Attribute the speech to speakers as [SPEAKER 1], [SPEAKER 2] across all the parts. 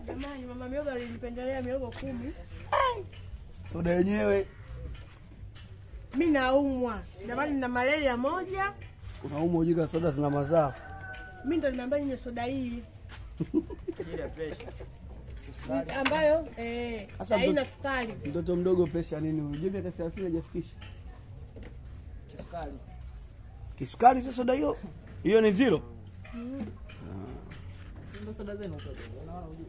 [SPEAKER 1] Jamani, mama miogo alinipendelea miogo 10.
[SPEAKER 2] Soda yenyewe.
[SPEAKER 1] Mimi naumwa. Jamani, nina malaria moja.
[SPEAKER 2] Unaumwa ujika soda zina mazao.
[SPEAKER 1] Mimi ndo nimeambia ninywe soda hii. Ile pressure. Ambayo haina sukari.
[SPEAKER 2] Mtoto mdogo pressure nini? Unajua miaka 30 hajafikisha.
[SPEAKER 3] Kisukari.
[SPEAKER 2] Kisukari sasa soda hiyo. Hiyo ni zero.
[SPEAKER 3] Ndio soda zenu huko. Unaona unajua.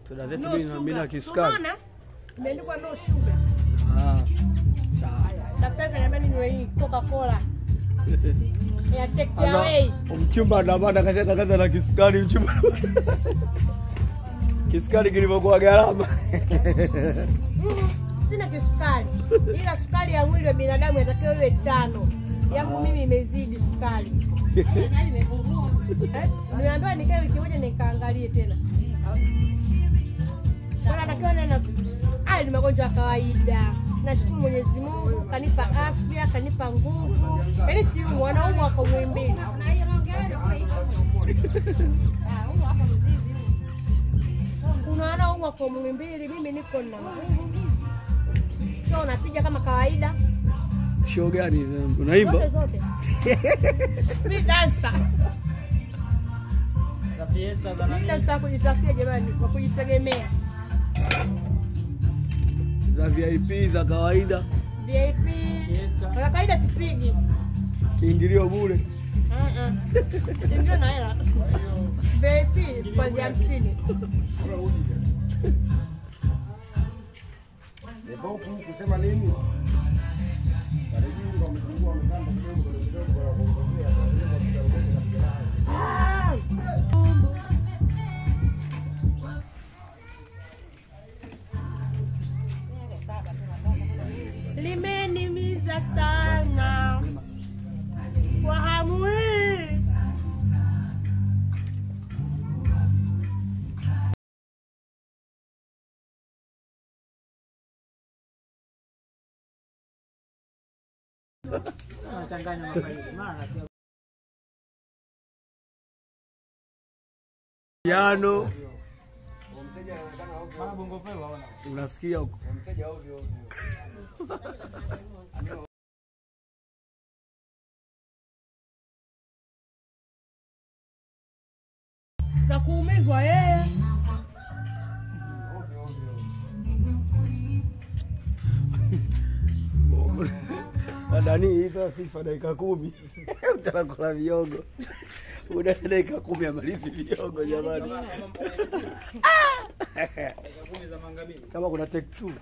[SPEAKER 2] Soda zetu mimi na kisukari.
[SPEAKER 1] Unaona? Imeandikwa no sugar.
[SPEAKER 2] Chai.
[SPEAKER 1] Daktari ananiambia ninywe hii Coca-Cola. Ya take away.
[SPEAKER 2] Mchumba na bana kasema kaza na kisukari mchumba. Kisukari kilivyokuwa gharama.
[SPEAKER 1] Sina kisukari. Ila sukari ya mwili wa binadamu inatakiwa iwe 5. Yangu mimi imezidi sukari. Nimeambiwa nikae wiki moja nikaangalie tena. Bwana natakiwa nena. Ni magonjwa ya kawaida. Nashukuru Mwenyezi Mungu kanipa afya, kanipa nguvu. Yaani si wanaumwa kwa Muhimbili. Kuna wanaumwa kwa Muhimbili, mimi niko na nguvu. Show napiga kama kawaida.
[SPEAKER 2] Show gani? Unaimba?
[SPEAKER 1] Zote. Mimi dancer.
[SPEAKER 3] Za fiesta za nani?
[SPEAKER 1] Mimi dancer kujitakia jamani, kwa kujitegemea.
[SPEAKER 2] Za VIP za kawaida.
[SPEAKER 1] VIP. Kwa kawaida sipigi.
[SPEAKER 2] Kiingilio bure.
[SPEAKER 1] Ndio na hela. VIP kwa 50.
[SPEAKER 4] Ndio kusema nini? Karibu wamefungua mkanda kidogo kwa kuongezea.
[SPEAKER 1] Limenimiza sana kwa hamu hii.
[SPEAKER 3] Anachanganya mafaili. Maana sio
[SPEAKER 2] Piano.
[SPEAKER 4] Mteja anaonekana ovyo.
[SPEAKER 3] maana bongo flava waona.
[SPEAKER 2] Unasikia huko.
[SPEAKER 4] Mteja ovyo ovyo.
[SPEAKER 1] Za kuumizwa yeye.
[SPEAKER 2] Ndani hizo sifa dakika 10. Utakula viogo. Una dakika 10 amalizi viogo jamani.
[SPEAKER 3] Dakika 10 za mangabini.
[SPEAKER 2] Kama kuna take 2.